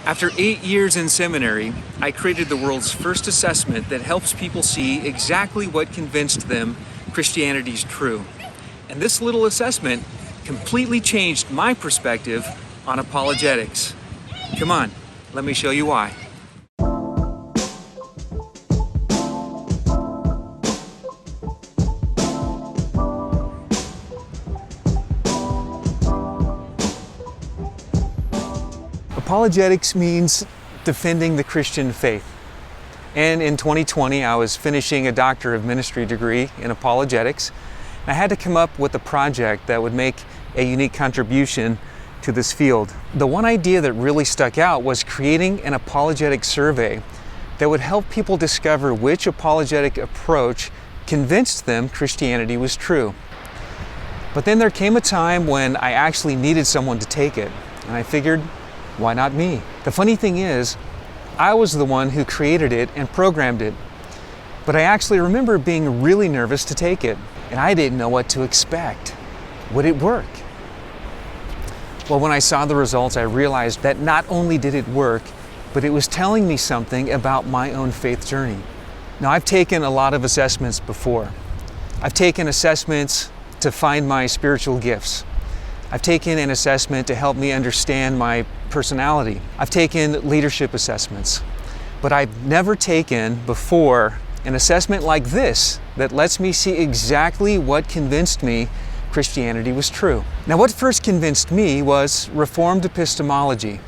After 8 years in seminary, I created the world's first assessment that helps people see exactly what convinced them Christianity's true. And this little assessment completely changed my perspective on apologetics. Come on, let me show you why. Apologetics means defending the Christian faith. And in 2020, I was finishing a Doctor of Ministry degree in apologetics. I had to come up with a project that would make a unique contribution to this field. The one idea that really stuck out was creating an apologetic survey that would help people discover which apologetic approach convinced them Christianity was true. But then there came a time when I actually needed someone to take it, and I figured, why not me? The funny thing is, I was the one who created it and programmed it. But I actually remember being really nervous to take it, and I didn't know what to expect. Would it work? Well, when I saw the results, I realized that not only did it work, but it was telling me something about my own faith journey. Now, I've taken a lot of assessments before. I've taken assessments to find my spiritual gifts. I've taken an assessment to help me understand my personality. I've taken leadership assessments, but I've never taken before an assessment like this that lets me see exactly what convinced me Christianity was true. Now, what first convinced me was Reformed epistemology.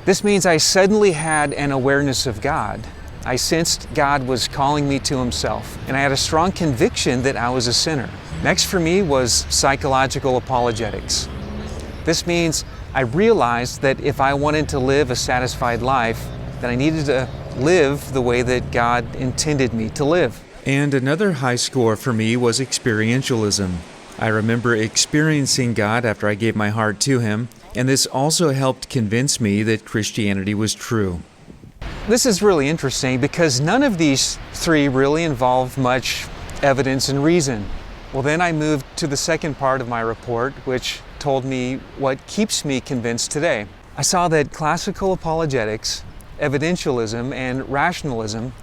This means I suddenly had an awareness of God. I sensed God was calling me to Himself, and I had a strong conviction that I was a sinner. Next for me was psychological apologetics. This means I realized that if I wanted to live a satisfied life, that I needed to live the way that God intended me to live. And another high score for me was experientialism. I remember experiencing God after I gave my heart to Him, and this also helped convince me that Christianity was true. This is really interesting because none of these three really involve much evidence and reason. Well, then I moved to the second part of my report, which told me what keeps me convinced today. I saw that classical apologetics, evidentialism, and rationalism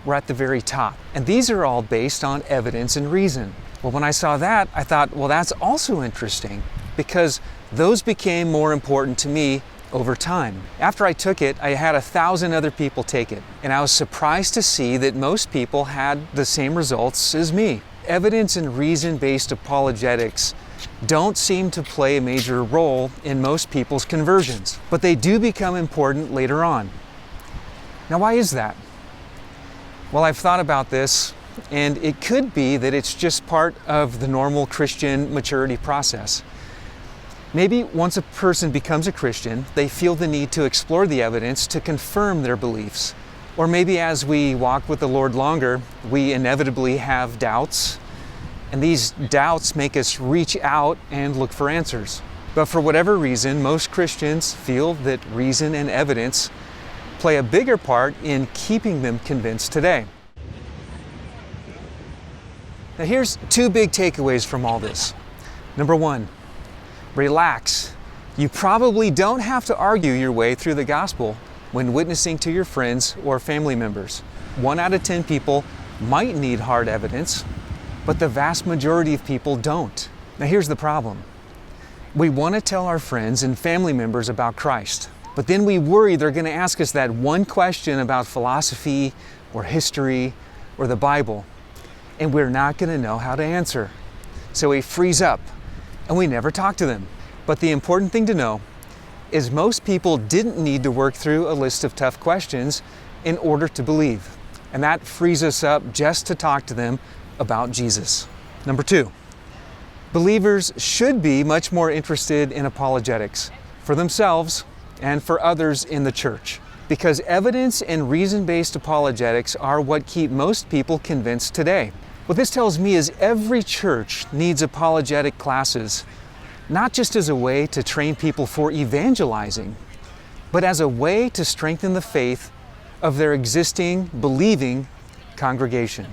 were at the very top. And these are all based on evidence and reason. Well, when I saw that, I thought, well, that's also interesting because those became more important to me over time. After I took it, I had 1,000 other people take it, and I was surprised to see that most people had the same results as me. Evidence and reason-based apologetics don't seem to play a major role in most people's conversions, but they do become important later on. Now, why is that? Well, I've thought about this, and it could be that it's just part of the normal Christian maturity process. Maybe once a person becomes a Christian, they feel the need to explore the evidence to confirm their beliefs. Or maybe as we walk with the Lord longer, we inevitably have doubts, and these doubts make us reach out and look for answers. But for whatever reason, most Christians feel that reason and evidence play a bigger part in keeping them convinced today. Now, here's two big takeaways from all this. Number one, relax. You probably don't have to argue your way through the gospel when witnessing to your friends or family members. 1 out of 10 people might need hard evidence, but the vast majority of people don't. Now, here's the problem. We want to tell our friends and family members about Christ, but then we worry they're going to ask us that one question about philosophy or history or the Bible, and we're not going to know how to answer. So we freeze up and we never talk to them. But the important thing to know is most people didn't need to work through a list of tough questions in order to believe. And that frees us up just to talk to them about Jesus. Number two, believers should be much more interested in apologetics for themselves and for others in the church, because evidence and reason-based apologetics are what keep most people convinced today. What this tells me is every church needs apologetic classes, not just as a way to train people for evangelizing, but as a way to strengthen the faith of their existing, believing congregation.